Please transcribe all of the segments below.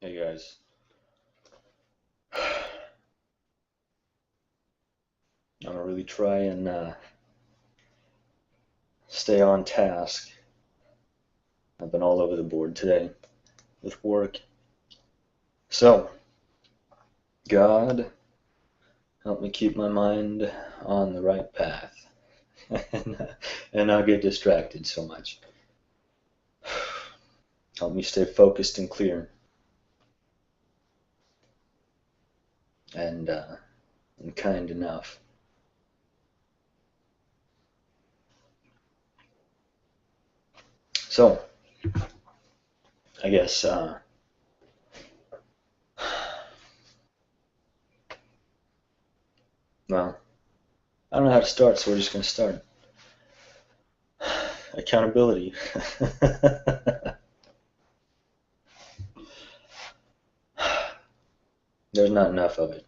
Hey guys, I'm gonna really try and stay on task. I've been all over the board today with work. So, God, help me keep my mind on the right path and not get distracted so much. Help me stay focused and clear and kind enough. So, I guess, well, I don't know how to start, so we're just gonna start. Accountability. There's not enough of it.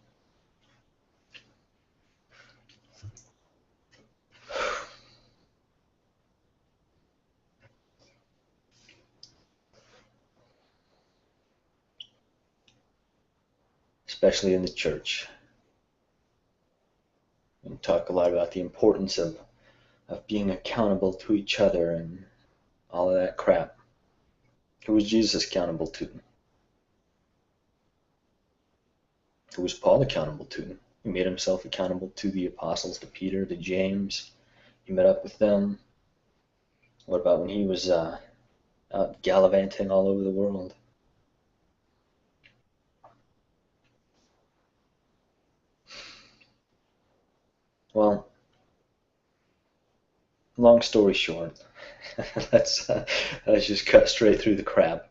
Especially in the church. We talk a lot about the importance of being accountable to each other and all of that crap. Who was Jesus accountable to? Who was Paul accountable to? He made himself accountable to the apostles, to Peter, to James. He met up with them. What about when he was out gallivanting all over the world? Well, long story short, let's just cut straight through the crap.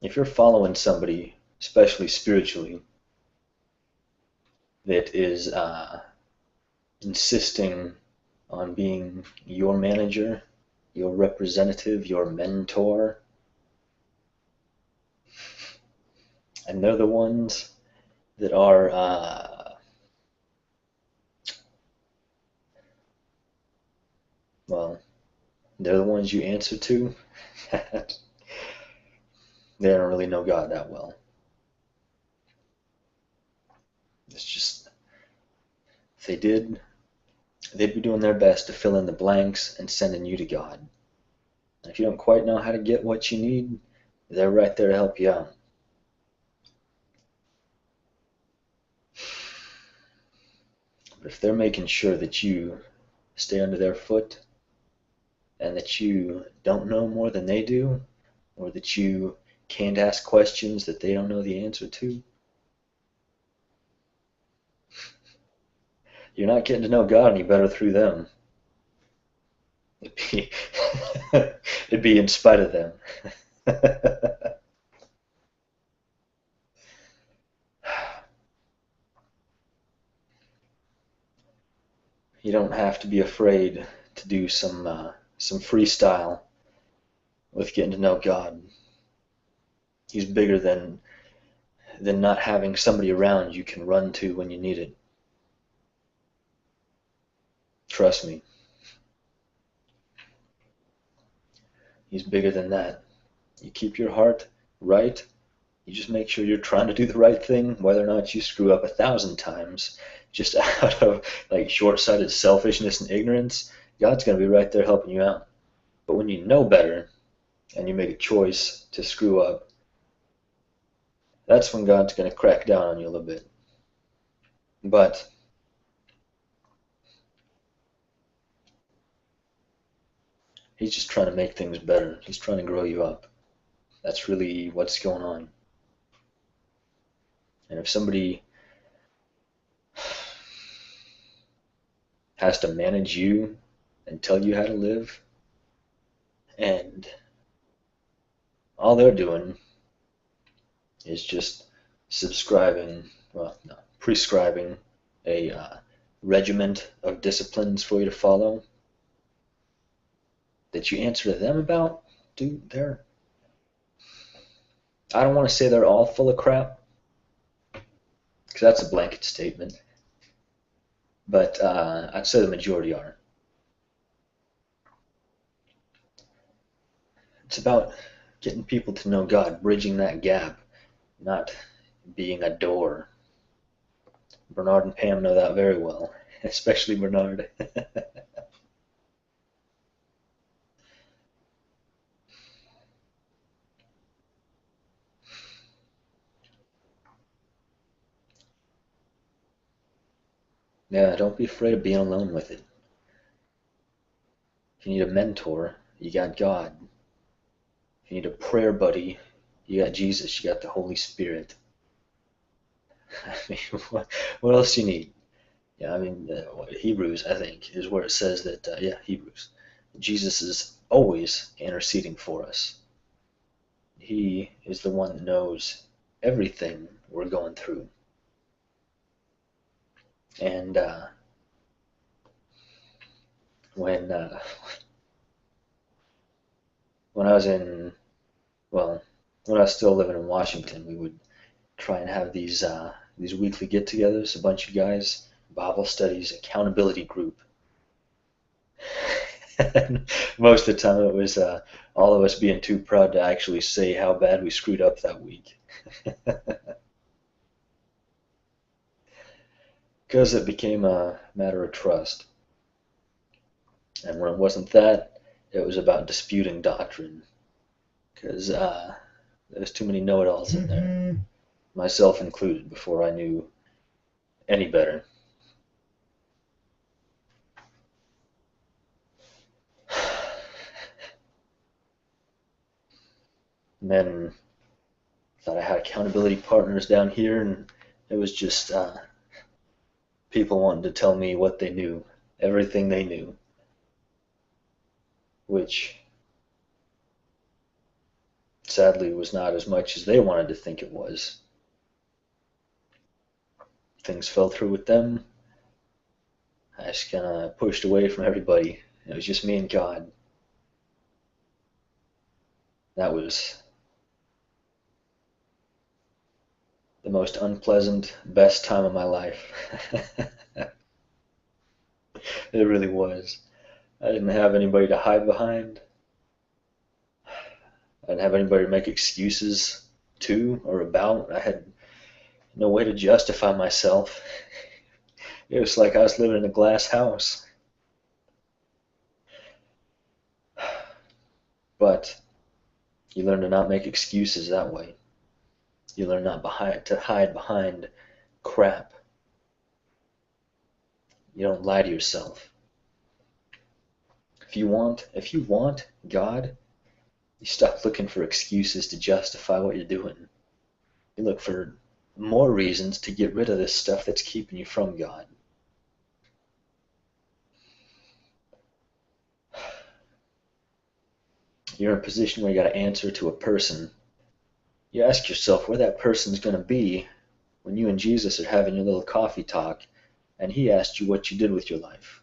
If you're following somebody, especially spiritually, that is insisting on being your manager, your representative, your mentor, and they're the ones that are well, they're the ones you answer to. They don't really know God that well. It's just, if they did, they'd be doing their best to fill in the blanks and sending you to God. And if you don't quite know how to get what you need, they're right there to help you out. But if they're making sure that you stay under their foot and that you don't know more than they do, or that you can't ask questions that they don't know the answer to, you're not getting to know God any better through them. It'd be, it'd be in spite of them. You don't have to be afraid to do some freestyle with getting to know God. He's bigger than not having somebody around you can run to when you need it. Trust me. He's bigger than that. You keep your heart right. You just make sure you're trying to do the right thing, whether or not you screw up 1,000 times, just out of like short-sighted selfishness and ignorance. God's going to be right there helping you out. But when you know better and you make a choice to screw up, that's when God's going to crack down on you a little bit. But He's just trying to make things better. He's trying to grow you up. That's really what's going on. And if somebody has to manage you and tell you how to live, and all they're doing is just prescribing a regiment of disciplines for you to follow that you answer to them about, dude, I don't want to say they're all full of crap, because that's a blanket statement, but I'd say the majority are. It's about getting people to know God, bridging that gap, not being a door. Bernard and Pam know that very well, especially Bernard. Yeah, don't be afraid of being alone with it. If you need a mentor, you got God. If you need a prayer buddy, you got Jesus, you got the Holy Spirit. I mean, what else do you need? Yeah, I mean, Hebrews, I think, is where it says that, yeah, Hebrews. Jesus is always interceding for us. He is the one that knows everything we're going through. And when when I was in, well, when I was still living in Washington, we would try and have these weekly get-togethers, a bunch of guys, Bible studies, accountability group. And most of the time, it was all of us being too proud to actually say how bad we screwed up that week, because it became a matter of trust. And when it wasn't that, it was about disputing doctrine, because there's too many know-it-alls in there, myself included, before I knew any better. And then thought I had accountability partners down here, and it was just people wanting to tell me what they knew, everything they knew, which sadly was not as much as they wanted to think it was. Things fell through with them. I just kind of pushed away from everybody. It was just me and God. That was the most unpleasant, best time of my life. It really was. I didn't have anybody to hide behind. I didn't have anybody to make excuses to or about. I had no way to justify myself. It was like I was living in a glass house. But you learn to not make excuses that way. You learn not to hide behind crap. You don't lie to yourself. If you want God, you stop looking for excuses to justify what you're doing. You look for more reasons to get rid of this stuff that's keeping you from God. You're in a position where you got to answer to a person. You ask yourself where that person's going to be when you and Jesus are having your little coffee talk and he asked you what you did with your life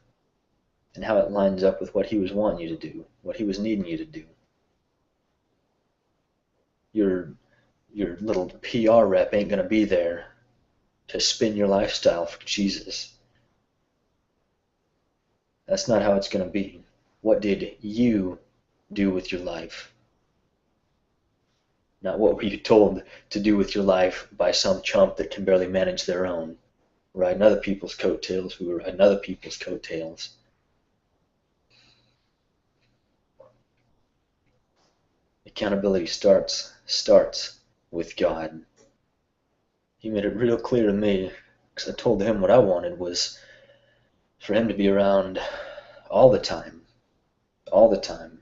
and how it lines up with what he was wanting you to do, what he was needing you to do. Your little PR rep ain't going to be there to spin your lifestyle for Jesus. That's not how it's going to be. What did you do with your life? Not what were you told to do with your life by some chump that can barely manage their own, riding other people's coattails who are riding other people's coattails. Accountability starts with God. He made it real clear to me, because I told him what I wanted was for him to be around all the time, all the time,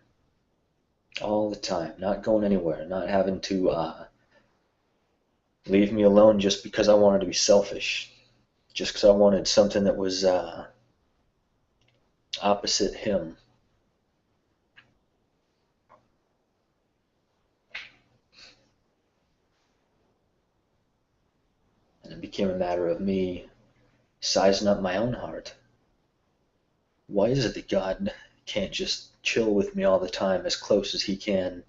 all the time, not going anywhere, not having to leave me alone just because I wanted to be selfish, just because I wanted something that was opposite him. And it became a matter of me sizing up my own heart. Why is it that God can't just chill with me all the time as close as he can?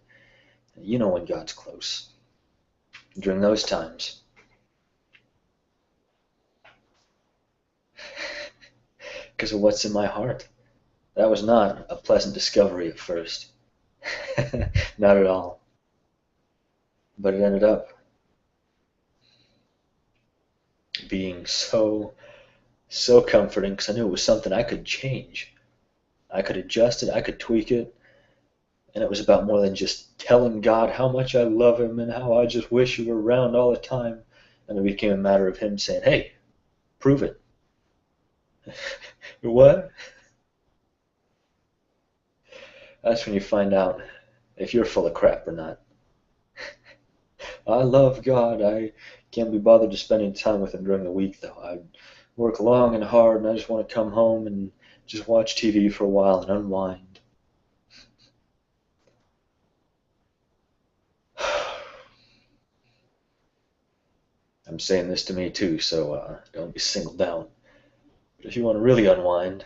You know when God's close. During those times. Because of what's in my heart. That was not a pleasant discovery at first. Not at all. But it ended up being so comforting because I knew it was something I could change. I could adjust it, I could tweak it, and it was about more than just telling God how much I love him and how I just wish he were around all the time. And it became a matter of him saying, hey, prove it. What? That's when you find out if you're full of crap or not. I love God. I can't be bothered to spend any time with him during the week, though. I work long and hard, and I just want to come home and just watch TV for a while and unwind. I'm saying this to me too, so don't be singled out. But if you want to really unwind,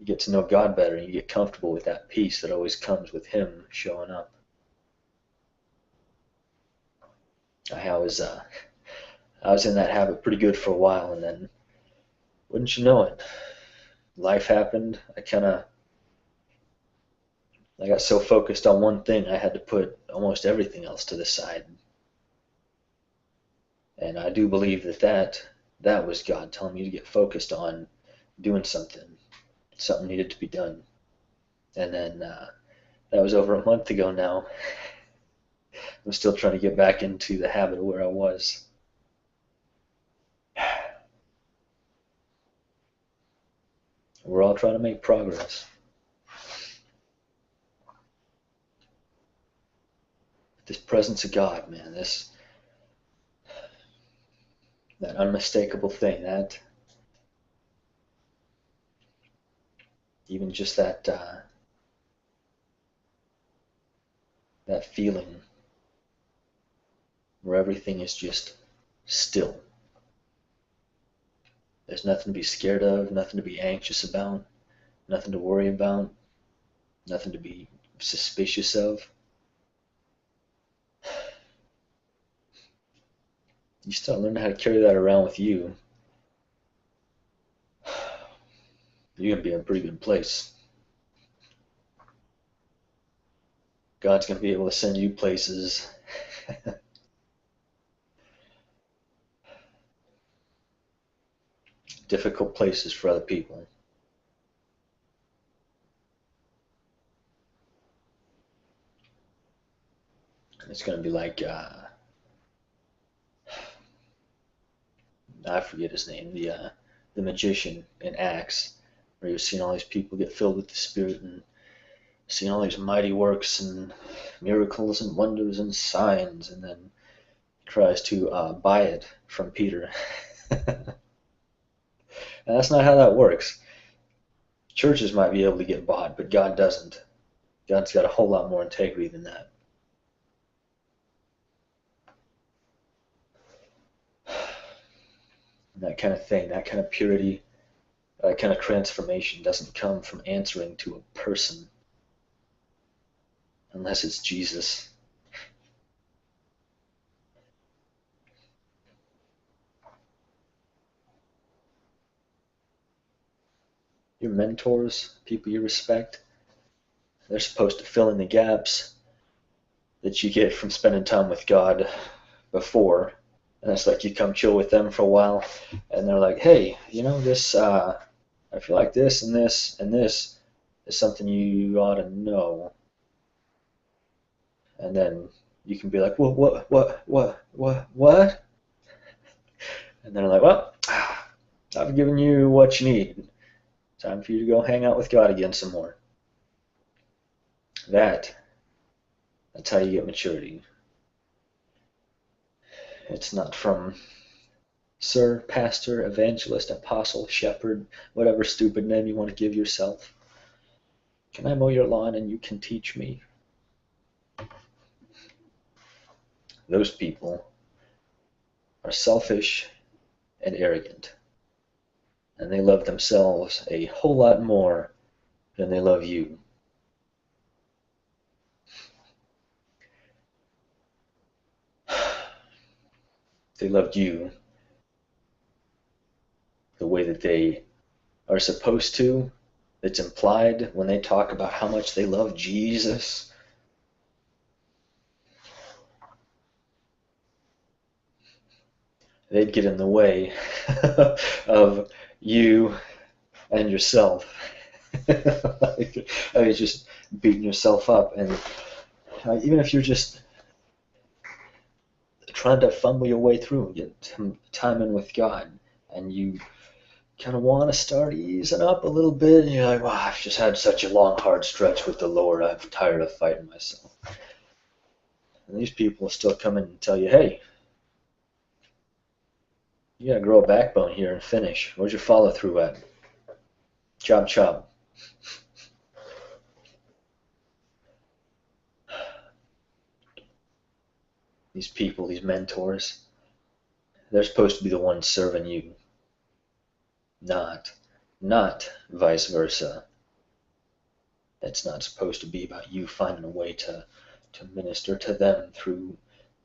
you get to know God better, and you get comfortable with that peace that always comes with him showing up. I was in that habit pretty good for a while, and then, wouldn't you know it, life happened. I got so focused on one thing, I had to put almost everything else to the side. And I do believe that was God telling me to get focused on doing something. Something needed to be done. And then that was over a month ago now. I'm still trying to get back into the habit of where I was. We're all trying to make progress. This presence of God, man, that unmistakable thing, that even just that feeling where everything is just still. There's nothing to be scared of, nothing to be anxious about, nothing to worry about, nothing to be suspicious of. You start learning how to carry that around with you, you're going to be in a pretty good place. God's going to be able to send you places difficult places for other people. It's going to be like, I forget his name, the magician in Acts, where he was seeing all these people get filled with the Spirit and seeing all these mighty works and miracles and wonders and signs, and then tries to buy it from Peter. And that's not how that works. Churches might be able to get bought, but God doesn't. God's got a whole lot more integrity than that. And that kind of thing, that kind of purity, that kind of transformation doesn't come from answering to a person, unless it's Jesus. Your mentors, people you respect, they're supposed to fill in the gaps that you get from spending time with God before. And it's like you come chill with them for a while, and they're like, hey, this, I feel like this and this and this is something you ought to know. And then you can be like, well, what? And they're like, well, I've given you what you need. Time for you to go hang out with God again some more. That's how you get maturity. It's not from sir, pastor, evangelist, apostle, shepherd, whatever stupid name you want to give yourself. Can I mow your lawn and you can teach me? Those people are selfish and arrogant. And they love themselves a whole lot more than they love you. They loved you the way that they are supposed to. It's implied when they talk about how much they love Jesus. they'd get in the way of you and yourself. Like, I mean, just beating yourself up, and even if you're just trying to fumble your way through, get time in with God, and you kind of want to start easing up a little bit, and you're like, wow, I've just had such a long, hard stretch with the Lord. I'm tired of fighting myself. And these people will still come in and tell you, hey, you gotta grow a backbone here and finish. Where's your follow through at? Chop chop. These people, these mentors, they're supposed to be the ones serving you, not vice versa. It's not supposed to be about you finding a way to minister to them through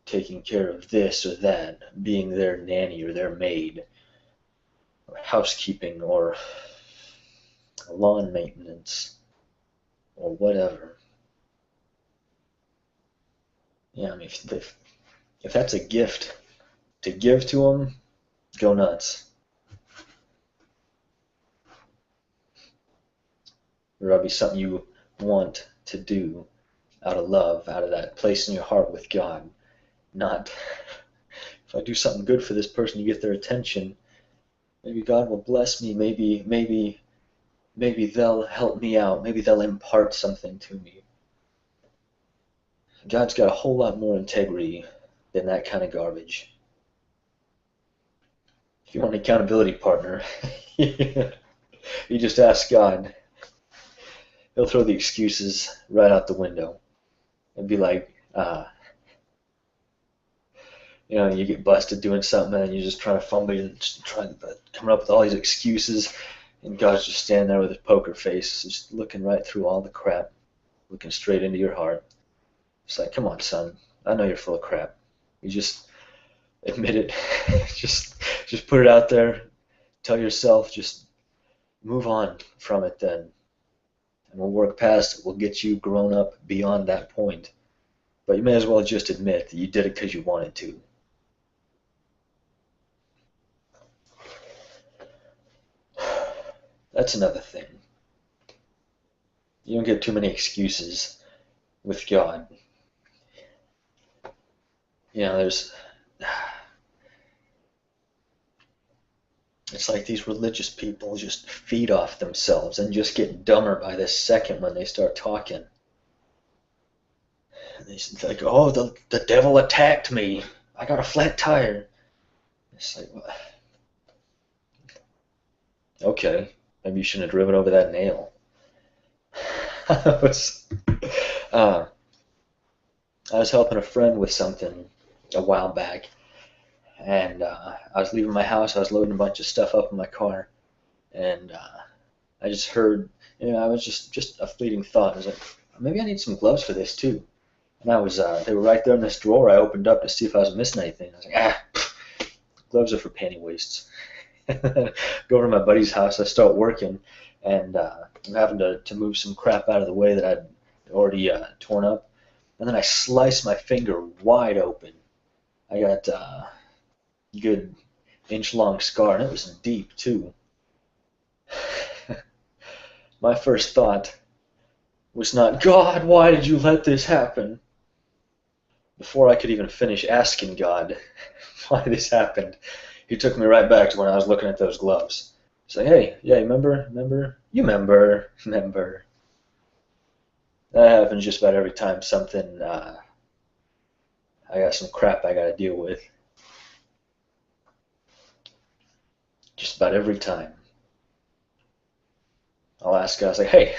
taking care of this or that, being their nanny or their maid, or housekeeping, or lawn maintenance, or whatever. Yeah, I mean, if that's a gift to give to them, go nuts. Or that'll be something you want to do out of love, out of that place in your heart with God. Not, if I do something good for this person to get their attention, maybe God will bless me. Maybe they'll help me out. Maybe they'll impart something to me. God's got a whole lot more integrity than that kind of garbage. If you want an accountability partner, you just ask God. He'll throw the excuses right out the window and be like, you get busted doing something and you're just trying to fumble and just trying to coming up with all these excuses, and God's just standing there with his poker face, just looking right through all the crap, looking straight into your heart. It's like, come on, son, I know you're full of crap. You just admit it. just put it out there. Tell yourself, just move on from it then. And we'll work past it. We'll get you grown up beyond that point. But you may as well just admit that you did it because you wanted to. That's another thing. You don't get too many excuses with God. It's like these religious people just feed off themselves and just get dumber by the second when they start talking. And they like, oh, the devil attacked me. I got a flat tire. It's like, well, okay, maybe you shouldn't have driven over that nail. I was helping a friend with something a while back, and I was leaving my house. I was loading a bunch of stuff up in my car, and I just heard, I was just a fleeting thought. I was like, maybe I need some gloves for this too. And they were right there in this drawer. I opened up to see if I was missing anything. I was like, gloves are for panty waists. Go over to my buddy's house. I start working, and I'm having to move some crap out of the way that I'd already torn up. And then I slice my finger wide open. I got a good inch-long scar, and it was deep, too. My first thought was not, God, why did you let this happen? Before I could even finish asking God why this happened, he took me right back to when I was looking at those gloves. He's like, hey, yeah, you remember? You remember. That happens just about every time something, I got some crap I gotta deal with. Just about every time. I'll ask guys like, hey,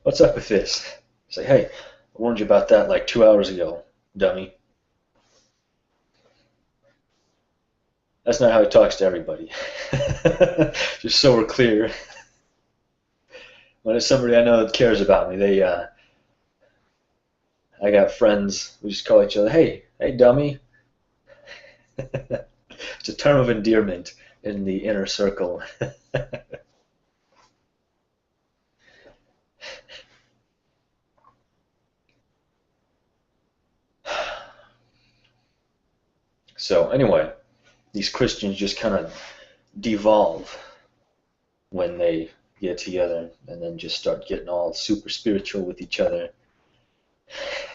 what's up with this? He's like, hey, I warned you about that like 2 hours ago, dummy. That's not how he talks to everybody. Just so we're clear. When it's somebody I know that cares about me, I got friends, we just call each other, hey dummy. It's a term of endearment in the inner circle. So anyway, these Christians just kind of devolve when they get together and then just start getting all super spiritual with each other.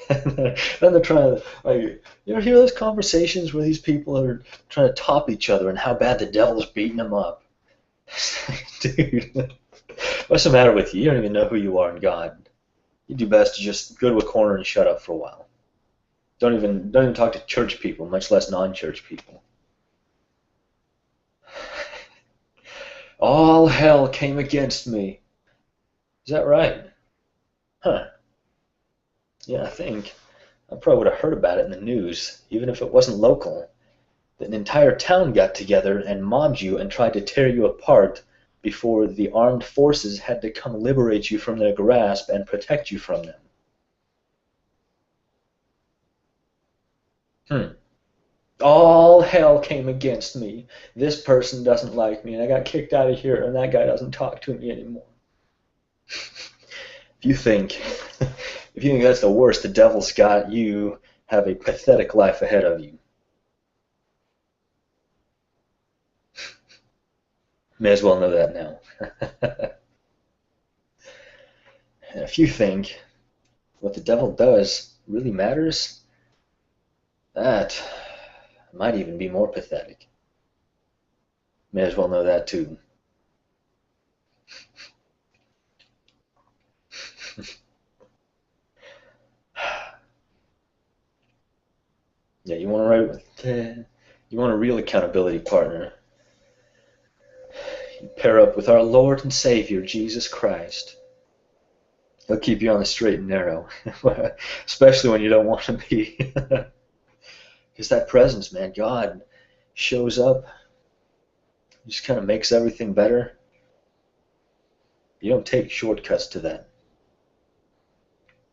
And then they're trying to, like, you ever hear those conversations where these people are trying to top each other and how bad the devil's beating them up? Dude, what's the matter with you? You don't even know who you are in God. You do best to just go to a corner and shut up for a while. Don't even talk to church people, much less non-church people. All hell came against me. Is that right? Huh. Yeah, I think. I probably would have heard about it in the news, even if it wasn't local. That an entire town got together and mobbed you and tried to tear you apart before the armed forces had to come liberate you from their grasp and protect you from them. All hell came against me. This person doesn't like me, and I got kicked out of here, and that guy doesn't talk to me anymore. If you think that's the worst the devil's got, you have a pathetic life ahead of you. May as well know that now. And if you think what the devil does really matters, that might even be more pathetic. May as well know that too. Yeah, you want a real accountability partner. You pair up with our Lord and Savior, Jesus Christ. He'll keep you on the straight and narrow, especially when you don't want to be. Because that presence, man, God shows up, just kind of makes everything better. You don't take shortcuts to that.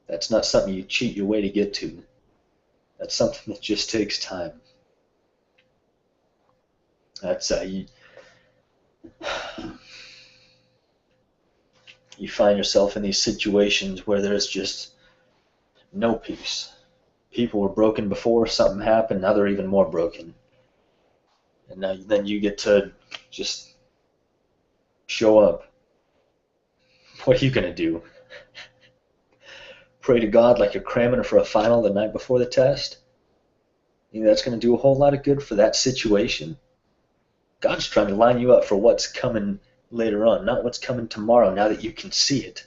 That's not something you cheat your way to get to. That's something that just takes time. That's you find yourself in these situations where there's just no peace. People were broken before, something happened, now they're even more broken. And then you get to just show up. What are you going to do? Pray to God like you're cramming for a final the night before the test? You think that's going to do a whole lot of good for that situation? God's trying to line you up for what's coming later on, not what's coming tomorrow, now that you can see it.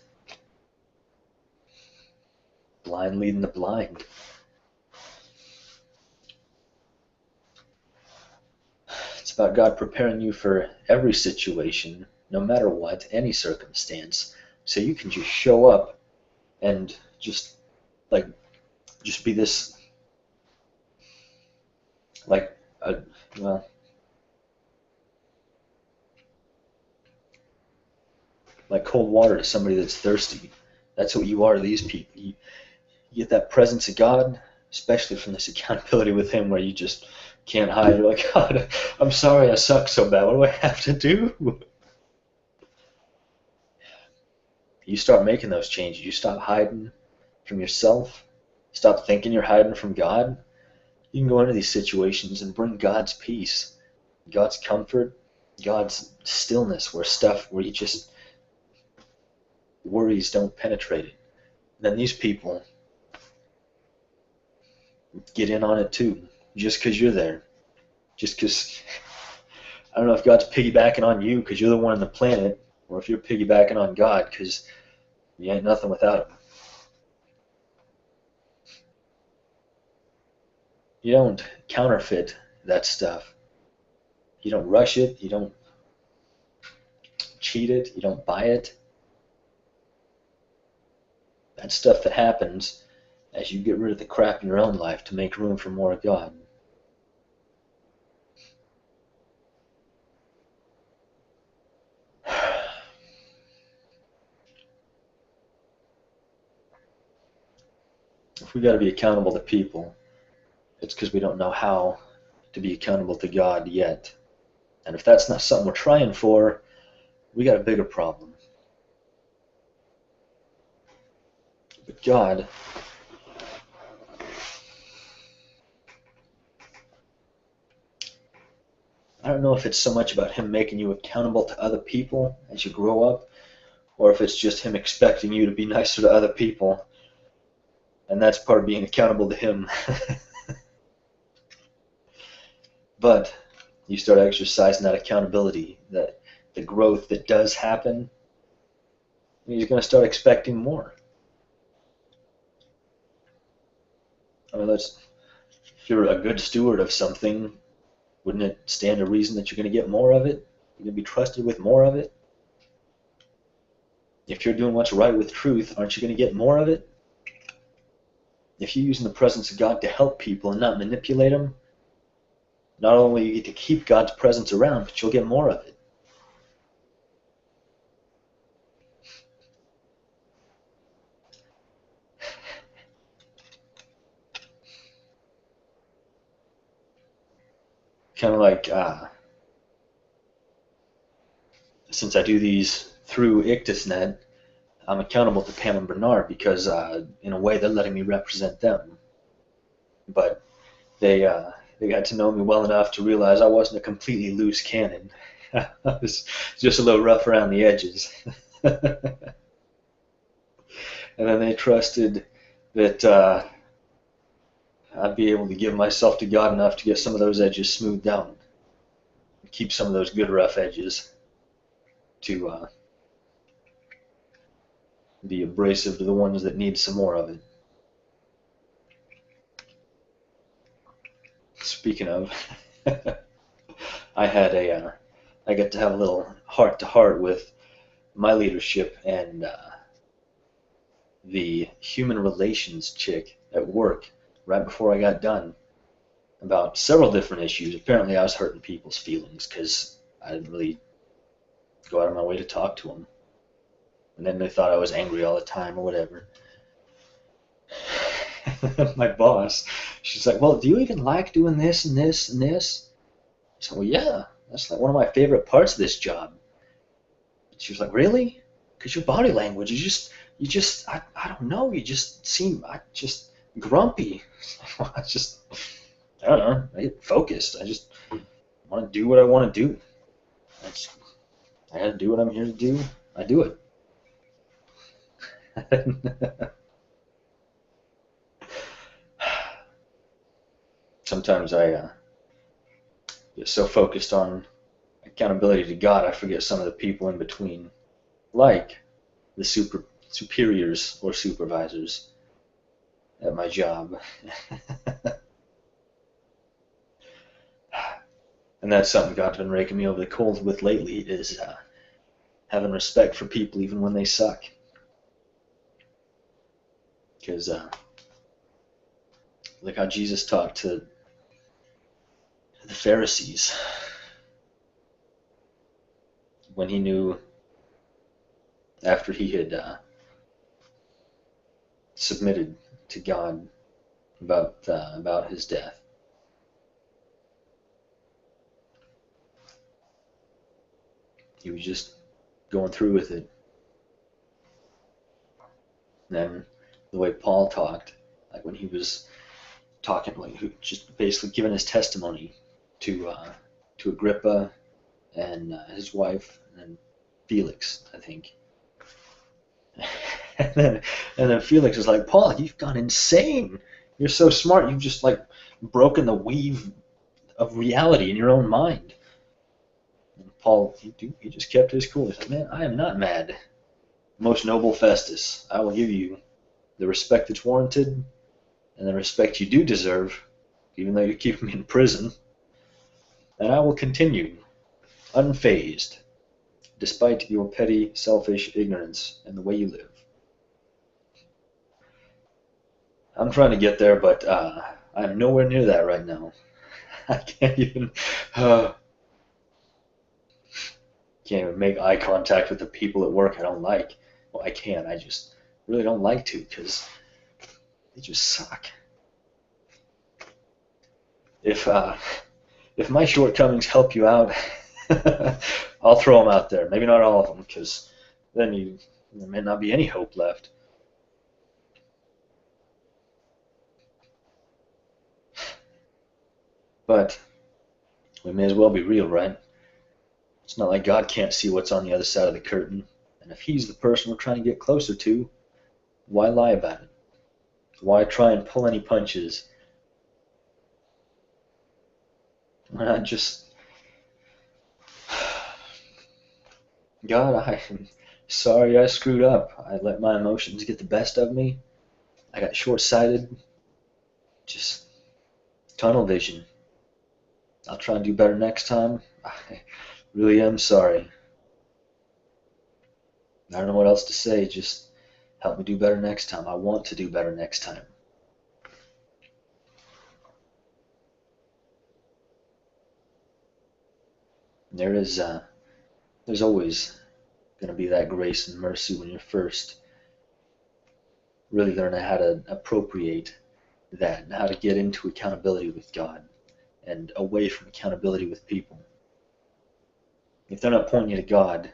Blind leading the blind. It's about God preparing you for every situation, no matter what, any circumstance, so you can just show up and just be this, like cold water to somebody that's thirsty. That's what you are to these people. You get that presence of God, especially from this accountability with Him, where you just can't hide. You're like, God, I'm sorry I suck so bad. What do I have to do? You start making those changes. You stop hiding from yourself. Stop thinking you're hiding from God. You can go into these situations and bring God's peace, God's comfort, God's stillness, where you just worries don't penetrate it. And then these people get in on it too, just because you're there. Just because, I don't know if God's piggybacking on you because you're the one on the planet, or if you're piggybacking on God because you ain't nothing without Him. You don't counterfeit that stuff. You don't rush it. You don't cheat it. You don't buy it. That's stuff that happens as you get rid of the crap in your own life to make room for more of God. If we got to be accountable to people, it's because we don't know how to be accountable to God yet. And if that's not something we're trying for, we got a bigger problem. But God don't know if it's so much about him making you accountable to other people as you grow up, or if it's just him expecting you to be nicer to other people, and that's part of being accountable to him. But you start exercising that accountability, that the growth that does happen, you're going to start expecting more. I mean, if you're a good steward of something, wouldn't it stand to reason that you're going to get more of it? You're going to be trusted with more of it? If you're doing what's right with truth, aren't you going to get more of it? If you're using the presence of God to help people and not manipulate them, not only you get to keep God's presence around, but you'll get more of it. Kind of like, since I do these through IctusNet, I'm accountable to Pam and Bernard because, in a way, they're letting me represent them. But they got to know me well enough to realize I wasn't a completely loose cannon. I was just a little rough around the edges. And then they trusted that I'd be able to give myself to God enough to get some of those edges smoothed out, keep some of those good rough edges, to be abrasive to the ones that need some more of it. Speaking of, I got to have a little heart-to-heart with my leadership and the human relations chick at work right before I got done about several different issues. Apparently I was hurting people's feelings because I didn't really go out of my way to talk to them. And then they thought I was angry all the time or whatever. My boss, she's like, well, do you even like doing this and this and this? I said, well, yeah, that's like one of my favorite parts of this job. She was like, really? Because your body language, I don't know, you just seem, grumpy. I don't know, I get focused. I just want to do what I want to do. I got to do what I'm here to do. I do it. Sometimes I get so focused on accountability to God, I forget some of the people in between, like the superiors or supervisors at my job. And that's something God's been raking me over the coals with lately, is having respect for people even when they suck. Because look how Jesus talked to the Pharisees when he knew, after he had submitted to God about his death. He was just going through with it. And then the way Paul talked, like when he was talking, like just basically giving his testimony to Agrippa and his wife and Felix, I think. and then Felix was like, Paul, you've gone insane. You're so smart. You've just like broken the weave of reality in your own mind. And Paul, he just kept his cool. He said, man, I am not mad. Most noble Festus, I will give you the respect that's warranted and the respect you do deserve, even though you keep me in prison. And I will continue, unfazed, despite your petty, selfish ignorance and the way you live. I'm trying to get there, but I'm nowhere near that right now. I can't even make eye contact with the people at work I don't like. Well, I can. I just really don't like to because they just suck. If my shortcomings help you out, I'll throw them out there. Maybe not all of them, because then there may not be any hope left. But We may as well be real, right? It's not like God can't see what's on the other side of the curtain. And if He's the person we're trying to get closer to, why lie about it? Why try and pull any punches? Why not just, God, I'm sorry I screwed up. I let my emotions get the best of me. I got short-sighted. Just tunnel vision. I'll try and do better next time. I really am sorry. I don't know what else to say. Just help me do better next time. I want to do better next time. There's always going to be that grace and mercy when you're first really learning how to appropriate that and how to get into accountability with God and away from accountability with people. If they're not pointing you to God,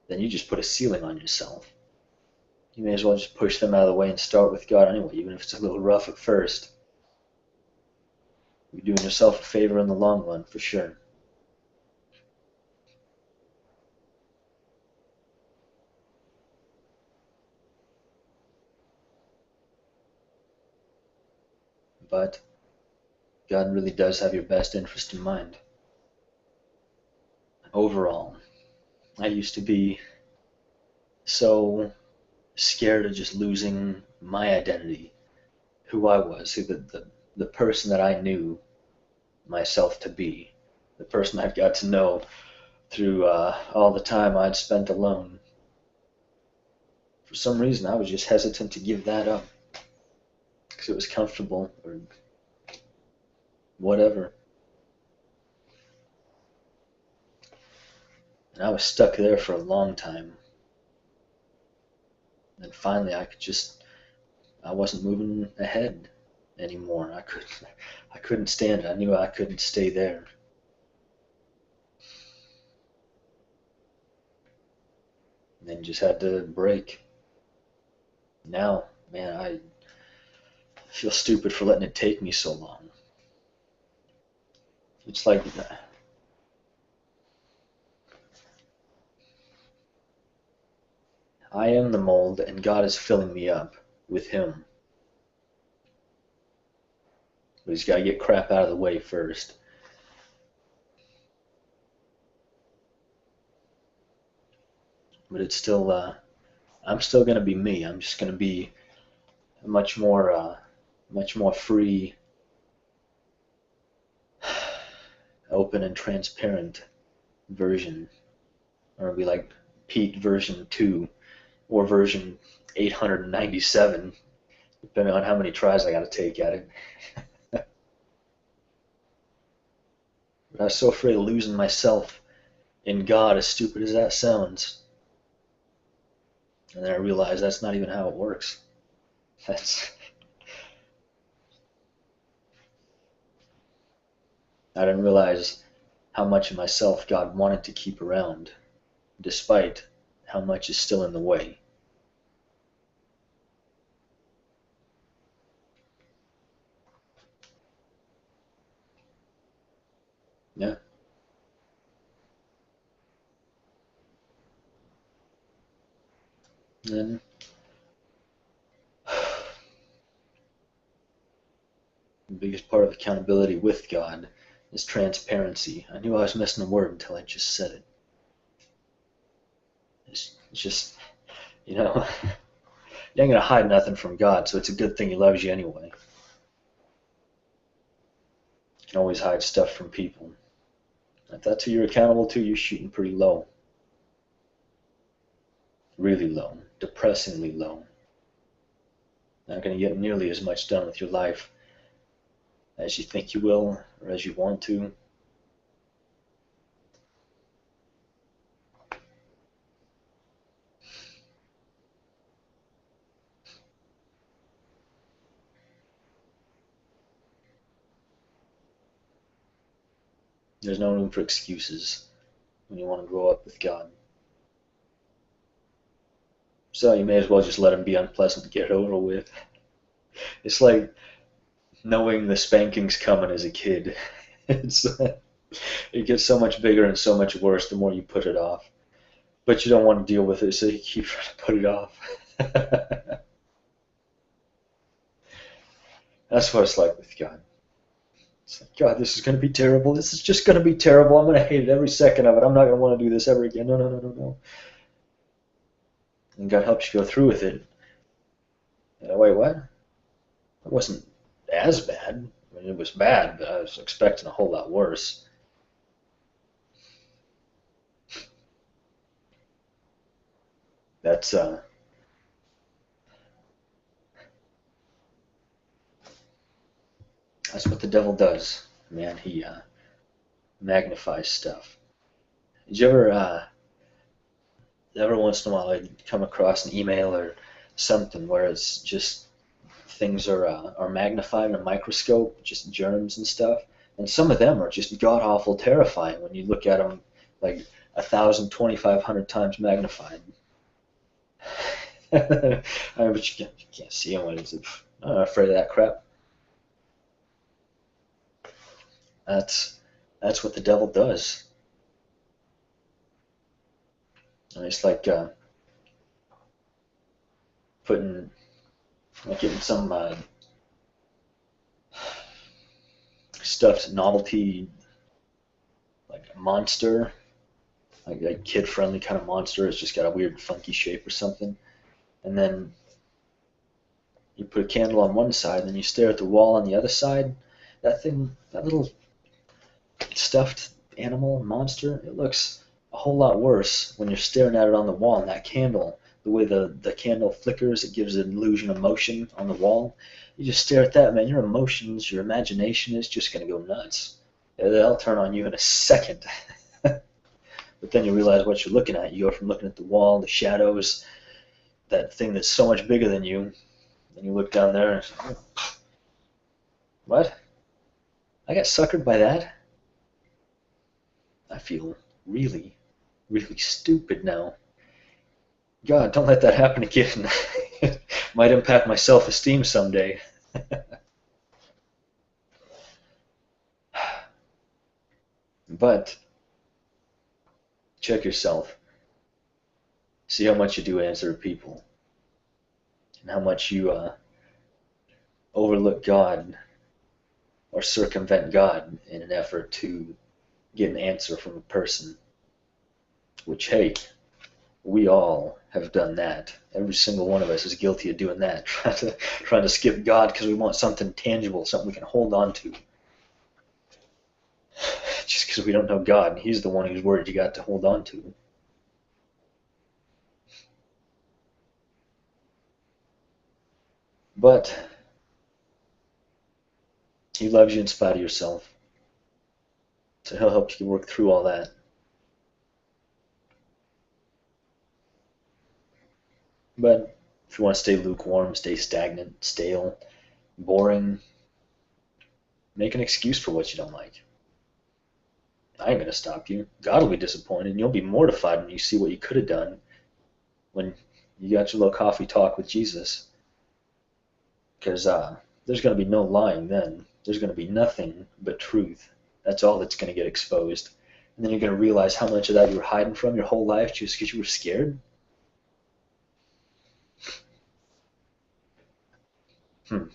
then you just put a ceiling on yourself. You may as well just push them out of the way and start with God anyway, even if it's a little rough at first. You're doing yourself a favor in the long run, for sure. But God really does have your best interest in mind. Overall, I used to be so scared of just losing my identity, who I was, the person that I knew myself to be, the person I've got to know through all the time I'd spent alone. For some reason, I was just hesitant to give that up because it was comfortable or whatever. And I was stuck there for a long time. And finally, I wasn't moving ahead anymore. I couldn't stand it. I knew I couldn't stay there. And then just had to break. Now, man, I feel stupid for letting it take me so long. It's like I am the mold and God is filling me up with Him. But He's got to get crap out of the way first. But it's still, I'm still going to be me. I'm just going to be a much more free, open and transparent version. Or it'll be like Pete version 2 or version 897, depending on how many tries I got to take at it. But I was so afraid of losing myself in God, as stupid as that sounds. And then I realized that's not even how it works. I didn't realize how much of myself God wanted to keep around, despite how much is still in the way. Yeah. And the biggest part of accountability with God is transparency. I knew I was missing a word until I just said it. It's just, you know, you ain't gonna hide nothing from God, so it's a good thing He loves you anyway. You can always hide stuff from people. If that's who you're accountable to, you're shooting pretty low. Really low. Depressingly low. Not gonna get nearly as much done with your life as you think you will, or as you want to. There's no room for excuses when you want to grow up with God. So you may as well just let Him be unpleasant and get it over with. It's like knowing the spanking's coming as a kid. It's It gets so much bigger and so much worse the more you put it off. But you don't want to deal with it, so you keep trying to put it off. That's what it's like with God. It's like, God, this is going to be terrible. This is just going to be terrible. I'm going to hate it every second of it. I'm not going to want to do this ever again. No, no, no, no, no. And God helps you go through with it. Wait, what? It wasn't as bad. I mean, it was bad, but I was expecting a whole lot worse. That's that's what the devil does, man. He magnifies stuff. Did you ever every once in a while I'd come across an email or something where it's just things are magnified in a microscope, just germs and stuff, and some of them are just god awful terrifying when you look at them like 1,000, 2,500 times magnified. But you can't see them when it's. I'm not afraid of that crap. That's that's what the devil does. And it's like putting like getting some stuffed novelty like a monster, like a kid-friendly kind of monster. It's just got a weird, funky shape or something. And then you put a candle on one side, and then you stare at the wall on the other side. That thing, that little stuffed animal monster, it looks a whole lot worse when you're staring at it on the wall. And that candle, the way the candle flickers, it gives an illusion of motion on the wall. You just stare at that, man. Your emotions, your imagination is just going to go nuts. They'll turn on you in a second. But then you realize what you're looking at. You go from looking at the wall, the shadows, that thing that's so much bigger than you, and you look down there and say, oh, what? I got suckered by that? I feel really, really stupid now. God, don't let that happen again. Might impact my self-esteem someday. But check yourself. See how much you do answer to people, and how much you overlook God or circumvent God in an effort to get an answer from a person. Which, hey, we all have done that. Every single one of us is guilty of doing that, trying to skip God because we want something tangible, something we can hold on to. Just because we don't know God, and He's the one whose word you got to hold on to. But He loves you in spite of yourself, so He'll help you work through all that. But if you want to stay lukewarm, stay stagnant, stale, boring, make an excuse for what you don't like. I ain't going to stop you. God will be disappointed, and you'll be mortified when you see what you could have done when you got your little coffee talk with Jesus. Because there's going to be no lying then. There's going to be nothing but truth. That's all that's going to get exposed. And then you're going to realize how much of that you were hiding from your whole life just because you were scared. Time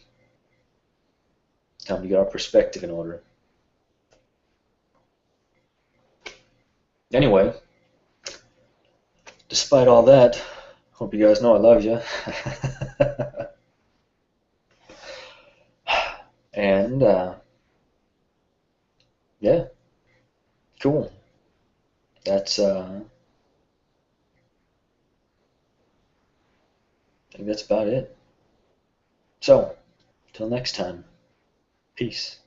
to get our perspective in order. Anyway, despite all that, hope you guys know I love you. And, yeah, cool. That's, I think that's about it. So, till next time, peace.